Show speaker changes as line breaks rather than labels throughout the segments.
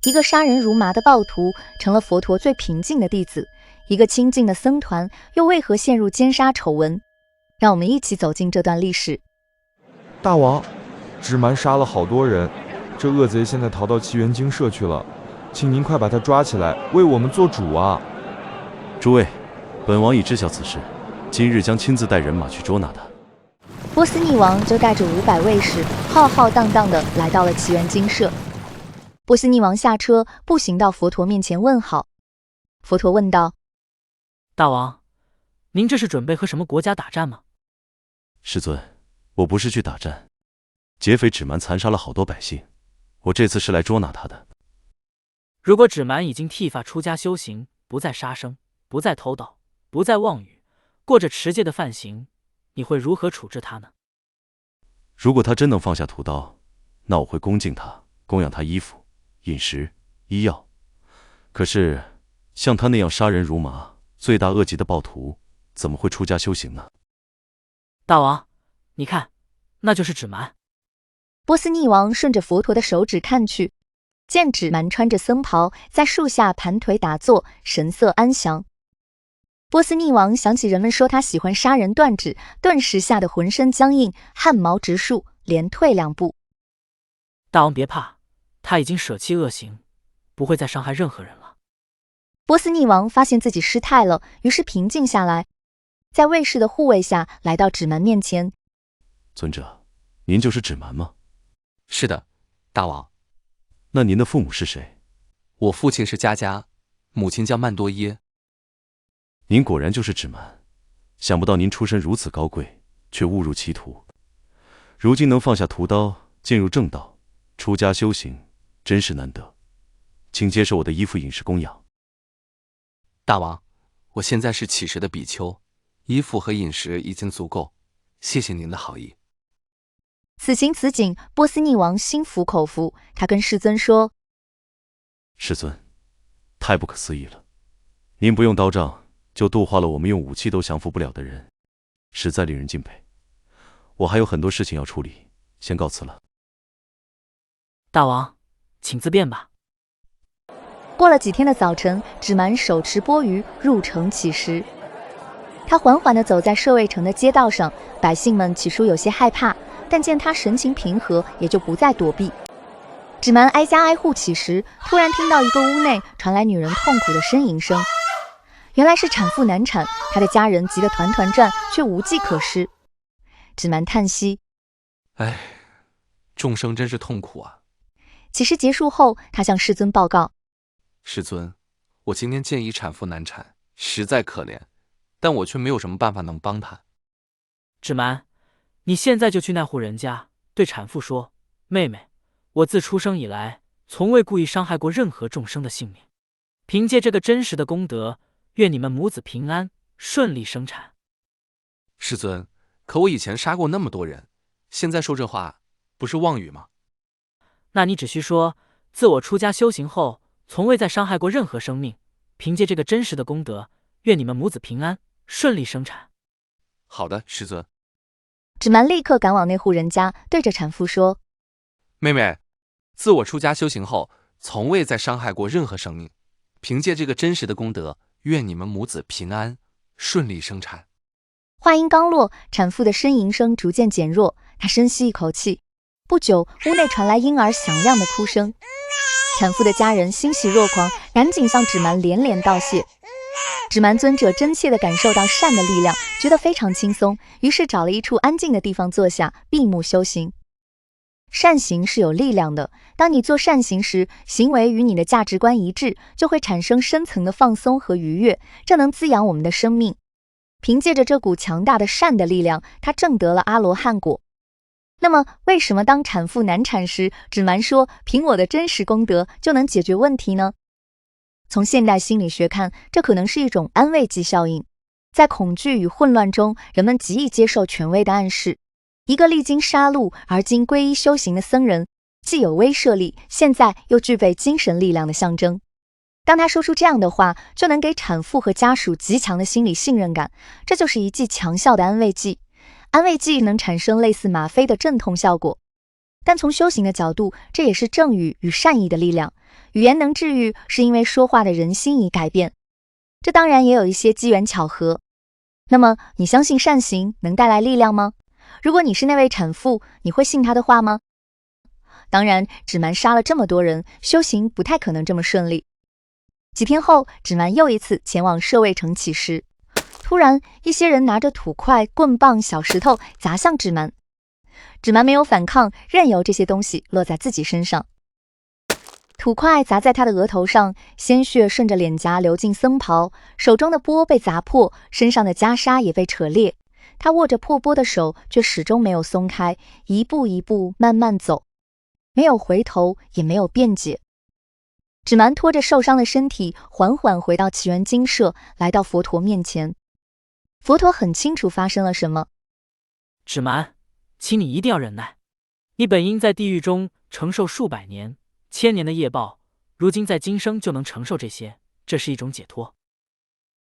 一个杀人如麻的暴徒成了佛陀最平静的弟子，一个清净的僧团又为何陷入奸杀丑闻？让我们一起走进这段历史。
大王，智蛮杀了好多人，这恶贼现在逃到奇缘精舍去了，请您快把他抓起来，为我们做主啊！
诸位，本王已知晓此事，今日将亲自带人马去捉拿他。
波斯匿王就带着500卫士，浩浩荡荡地来到了奇缘精舍。波斯匿王下车，步行到佛陀面前问好。佛陀问道：“
大王，您这是准备和什么国家打战吗？”
世尊，我不是去打战，劫匪智蛮残杀了好多百姓，我这次是来捉拿他的。
如果智蛮已经剃发出家修行，不再杀生，不再偷盗，不再妄语，过着持戒的梵行，你会如何处置他呢？
如果他真能放下屠刀，那我会恭敬他，供养他衣服、饮食、医药。可是像他那样杀人如麻、罪大恶极的暴徒，怎么会出家修行呢？
大王，你看，那就是智蛮。
波斯匿王顺着佛陀的手指看去，见智蛮穿着僧袍，在树下盘腿打坐，神色安详。波斯匿王想起人们说他喜欢杀人断指，顿时吓得浑身僵硬，汗毛直竖，连退2步。
大王别怕，他已经舍弃恶行，不会再伤害任何人了。
波斯匿王发现自己失态了，于是平静下来，在卫士的护卫下来到智蛮面前。
尊者，您就是智蛮吗？
是的，大王。
那您的父母是谁？
我父亲是迦迦，母亲叫曼多耶。
您果然就是智蛮，想不到您出身如此高贵，却误入歧途。如今能放下屠刀，进入正道，出家修行，真是难得。请接受我的衣服、饮食供养。
大王，我现在是乞食的比丘，衣服和饮食已经足够，谢谢您的好意。
此情此景，波斯匿王心服口服，他跟世尊说：“
世尊，太不可思议了！您不用刀杖，就度化了我们用武器都降服不了的人，实在令人敬佩。我还有很多事情要处理，先告辞了。”
大王，请自便吧。
过了几天的早晨，智蛮手持钵盂入城乞食。他缓缓地走在舍卫城的街道上，百姓们起初有些害怕，但见他神情平和，也就不再躲避。智蛮挨家挨户乞食，突然听到一个屋内传来女人痛苦的呻吟声。原来是产妇难产，她的家人急得团团转，却无计可施。智蛮叹息：“
唉，众生真是痛苦啊。”
乞食结束后，他向世尊报告：“
世尊，我今天见一产妇难产，实在可怜，但我却没有什么办法能帮她。”
智蛮，你现在就去那户人家，对产妇说：“妹妹，我自出生以来，从未故意伤害过任何众生的性命。凭借这个真实的功德，愿你们母子平安，顺利生产。”
世尊，可我以前杀过那么多人，现在说这话，不是妄语吗？
那你只需说，自我出家修行后，从未再伤害过任何生命，凭借这个真实的功德，愿你们母子平安，顺利生产。
好的，世尊。
智蛮立刻赶往那户人家，对着产妇说：“
妹妹，自我出家修行后，从未再伤害过任何生命，凭借这个真实的功德，愿你们母子平安，顺利生产。”
话音刚落，产妇的呻吟声逐渐减弱，她深吸一口气。不久，屋内传来婴儿响亮的哭声。产妇的家人欣喜若狂，赶紧向智蛮连连道谢。智蛮尊者真切地感受到善的力量，觉得非常轻松，于是找了一处安静的地方坐下，闭目修行。善行是有力量的，当你做善行时，行为与你的价值观一致，就会产生深层的放松和愉悦，这能滋养我们的生命。凭借着这股强大的善的力量，他证得了阿罗汉果。那么，为什么当产妇难产时，智蛮说凭我的真实功德就能解决问题呢？从现代心理学看，这可能是一种安慰剂效应。在恐惧与混乱中，人们极易接受权威的暗示。一个历经杀戮而今皈依修行的僧人，既有威慑力，现在又具备精神力量的象征。当他说出这样的话，就能给产妇和家属极强的心理信任感，这就是一剂强效的安慰剂。安慰剂能产生类似吗啡的镇痛效果，但从修行的角度，这也是正语与善意的力量。语言能治愈，是因为说话的人心已改变。这当然也有一些机缘巧合。那么，你相信善行能带来力量吗？如果你是那位产妇，你会信他的话吗？当然，芷蛮杀了这么多人，修行不太可能这么顺利。几天后，芷蛮又一次前往舍卫城乞食。突然，一些人拿着土块、棍棒、小石头砸向芷蛮。芷蛮没有反抗，任由这些东西落在自己身上。土块砸在他的额头上，鲜血顺着脸颊流进僧袍，手中的钵被砸破，身上的袈裟也被扯裂。他握着破钵的手却始终没有松开，一步一步慢慢走，没有回头，也没有辩解。芷蛮拖着受伤的身体，缓缓回到祇园精舍，来到佛陀面前。佛陀很清楚发生了什么。
芷蛮，请你一定要忍耐。你本应在地狱中承受数百年、千年的业报，如今在今生就能承受这些，这是一种解脱。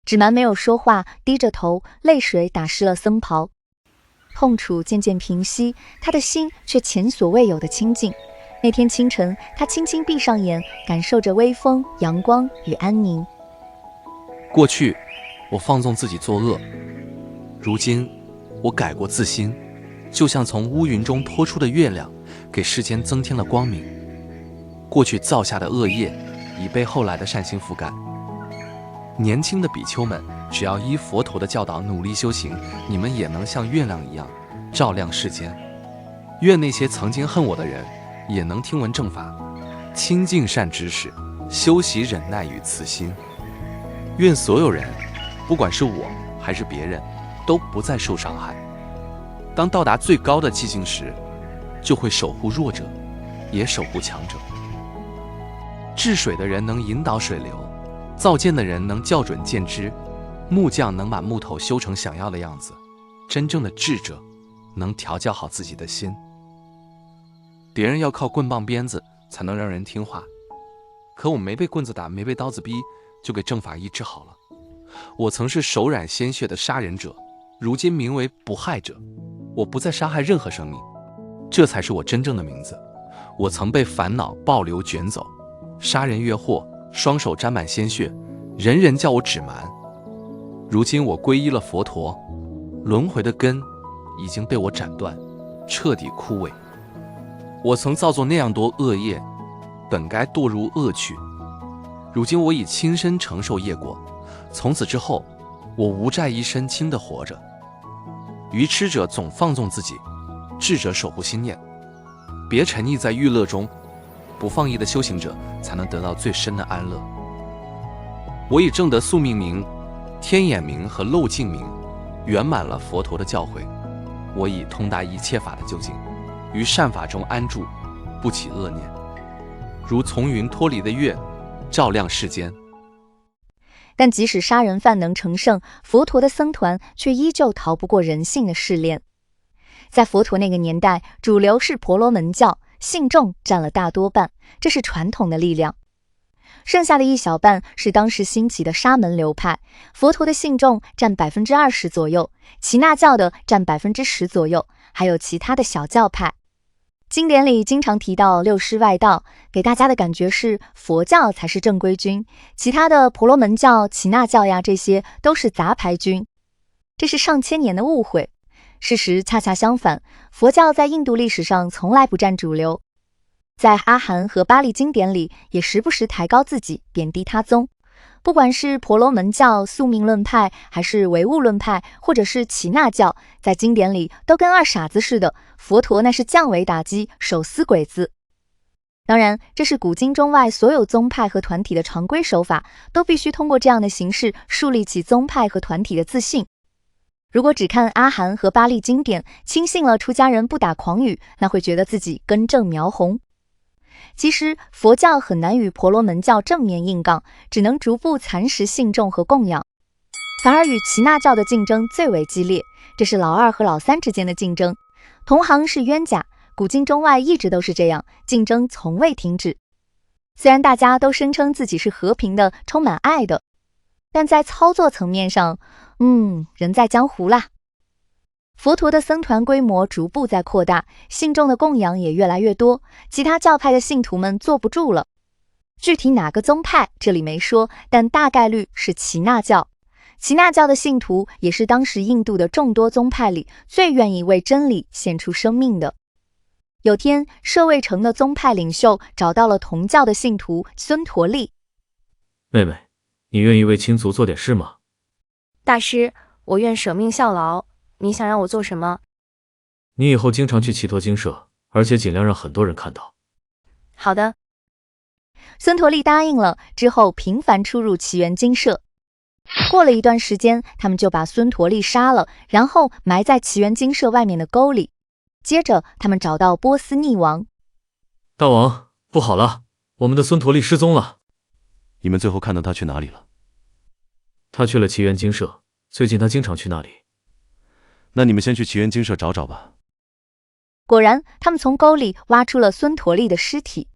芷蛮没有说话，低着头，泪水打湿了僧袍。痛楚渐渐平息，他的心却前所未有的清静。那天清晨，他轻轻闭上眼，感受着微风、阳光与安宁。
过去，我放纵自己作恶，如今，我改过自新，就像从乌云中拖出的月亮，给世间增添了光明。过去造下的恶业，已被后来的善行覆盖。年轻的比丘们，只要依佛陀的教导努力修行，你们也能像月亮一样，照亮世间。愿那些曾经恨我的人，也能听闻正法，亲近善知识，修习忍耐与慈心。愿所有人，不管是我还是别人，都不再受伤害。当到达最高的寂静时，就会守护弱者，也守护强者。治水的人能引导水流，造剑的人能校准剑枝，木匠能把木头修成想要的样子，真正的智者能调教好自己的心。别人要靠棍棒鞭子才能让人听话，可我没被棍子打，没被刀子逼，就给正法医治好了。我曾是手染鲜血的杀人者，如今名为不害者。我不再杀害任何生命，这才是我真正的名字。我曾被烦恼暴流卷走，杀人越货，双手沾满鲜血，人人叫我芷蛮。如今我皈依了佛陀，轮回的根已经被我斩断，彻底枯萎。我曾造作那样多恶业，本该堕入恶趣，如今我已亲身承受业果，从此之后，我无债一身轻地活着。愚痴者总放纵自己，智者守护心念，别沉溺在欲乐中，不放逸的修行者才能得到最深的安乐。我已证得宿命明、天眼明和漏尽明，圆满了佛陀的教诲。我已通达一切法的究竟，于善法中安住，不起恶念，如从云脱离的月，照亮世间。
但即使杀人犯能成圣，佛陀的僧团却依旧逃不过人性的试炼。在佛陀那个年代，主流是婆罗门教，信众占了大多半，这是传统的力量。剩下的一小半是当时兴起的沙门流派，佛陀的信众占20%左右，耆那教的占10%左右，还有其他的小教派。经典里经常提到六师外道，给大家的感觉是佛教才是正规军，其他的婆罗门教、耆那教呀，这些都是杂牌军。这是上千年的误会。事实恰恰相反，佛教在印度历史上从来不占主流，在阿含和巴利经典里也时不时抬高自己，贬低他宗。不管是婆罗门教、宿命论派，还是唯物论派，或者是耆那教，在经典里都跟二傻子似的，佛陀那是降维打击，手撕鬼子。当然，这是古今中外所有宗派和团体的常规手法，都必须通过这样的形式树立起宗派和团体的自信。如果只看阿含和巴利经典，轻信了出家人不打诳语，那会觉得自己根正苗红。其实佛教很难与婆罗门教正面硬杠，只能逐步蚕食信众和供养，反而与耆那教的竞争最为激烈，这是老二和老三之间的竞争。同行是冤家，古今中外一直都是这样，竞争从未停止。虽然大家都声称自己是和平的、充满爱的，但在操作层面上，人在江湖啦。佛陀的僧团规模逐步在扩大，信众的供养也越来越多，其他教派的信徒们坐不住了。具体哪个宗派这里没说，但大概率是耆那教。耆那教的信徒也是当时印度的众多宗派里最愿意为真理献出生命的。有天，舍卫城的宗派领袖找到了同教的信徒孙陀利。
妹妹，你愿意为亲族做点事吗？
大师，我愿舍命效劳。你想让我做什么？
你以后经常去奇陀精舍，而且尽量让很多人看到。
好的。
孙陀利答应了，之后频繁出入奇缘精舍。过了一段时间，他们就把孙陀利杀了，然后埋在奇缘精舍外面的沟里。接着，他们找到波斯匿王。
大王，不好了，我们的孙陀利失踪了。
你们最后看到他去哪里了？
他去了奇缘精舍，最近他经常去那里。
那你们先去奇缘精舍找找吧。
果然，他们从沟里挖出了孙陀利的尸体。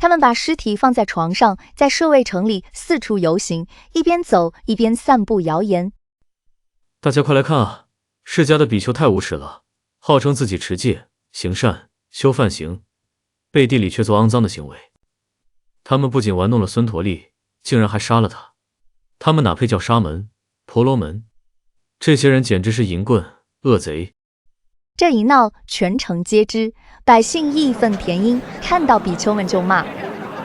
他们把尸体放在床上，在舍卫城里四处游行，一边走一边散布谣言。
大家快来看啊！释迦的比丘太无耻了，号称自己持戒、行善、修梵行，背地里却做肮脏的行为。他们不仅玩弄了孙陀利，竟然还杀了他。他们哪配叫沙门、婆罗门？这些人简直是淫棍、恶贼。
这一闹，全城皆知，百姓义愤填膺，看到比丘们就骂：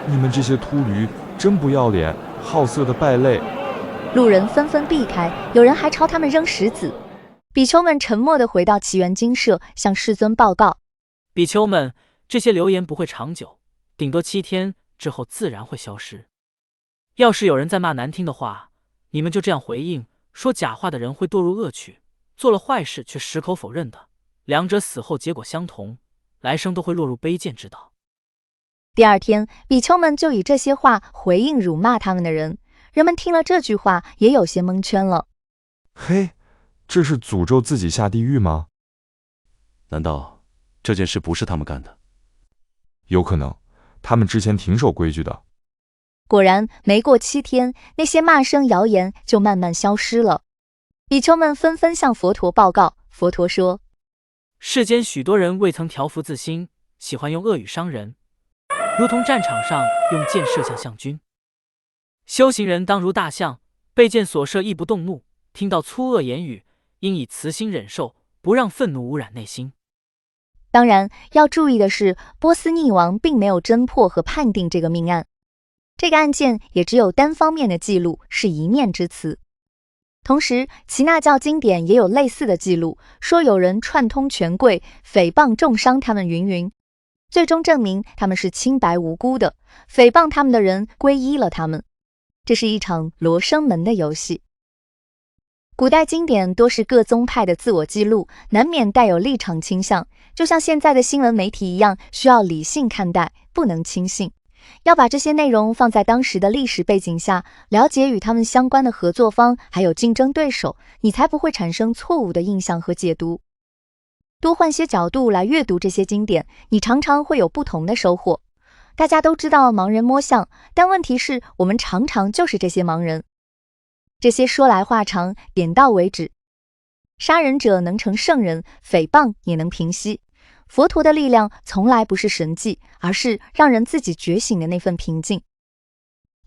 你们这些秃驴，真不要脸，好色的败类！
路人纷纷避开，有人还朝他们扔石子。比丘们沉默地回到奇缘精舍，向世尊报告：
比丘们，这些流言不会长久，顶多7天之后自然会消失。要是有人再骂难听的话，你们就这样回应，说假话的人会堕入恶趣，做了坏事却矢口否认的，两者死后结果相同，来生都会落入卑贱之道。
第二天，比丘们就以这些话回应辱骂他们的人。人们听了这句话，也有些蒙圈了。
嘿，这是诅咒自己下地狱吗？
难道这件事不是他们干的？
有可能，他们之前挺守规矩的。
果然，没过7天，那些骂声谣言就慢慢消失了。比丘们纷纷向佛陀报告。佛陀说：
世间许多人未曾调伏自心，喜欢用恶语伤人，如同战场上用箭射向象军。修行人当如大象，被箭所射亦不动怒，听到粗恶言语，应以慈心忍受，不让愤怒污染内心。
当然，要注意的是，波斯匿王并没有侦破和判定这个命案，这个案件也只有单方面的记录，是一面之词。同时，耆那教经典也有类似的记录，说有人串通权贵，诽谤重伤他们云云，最终证明他们是清白无辜的，诽谤他们的人皈依了他们。这是一场罗生门的游戏。古代经典多是各宗派的自我记录，难免带有立场倾向，就像现在的新闻媒体一样，需要理性看待，不能轻信。要把这些内容放在当时的历史背景下，了解与他们相关的合作方还有竞争对手，你才不会产生错误的印象和解读。多换些角度来阅读这些经典，你常常会有不同的收获。大家都知道盲人摸象，但问题是我们常常就是这些盲人。这些说来话长，点到为止。杀人者能成圣人，诽谤也能平息。佛陀的力量从来不是神迹，而是让人自己觉醒的那份平静。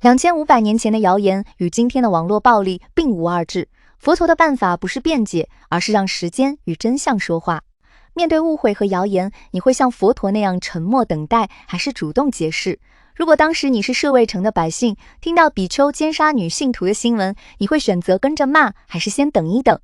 2500年前的谣言与今天的网络暴力并无二致。佛陀的办法不是辩解，而是让时间与真相说话。面对误会和谣言，你会像佛陀那样沉默等待，还是主动解释？如果当时你是舍卫城的百姓，听到比丘奸杀女信徒的新闻，你会选择跟着骂，还是先等一等？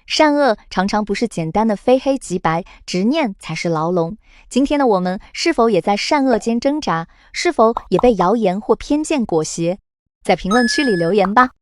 善恶常常不是简单的非黑即白，执念才是牢笼。今天的我们是否也在善恶间挣扎？是否也被谣言或偏见裹挟？在评论区里留言吧。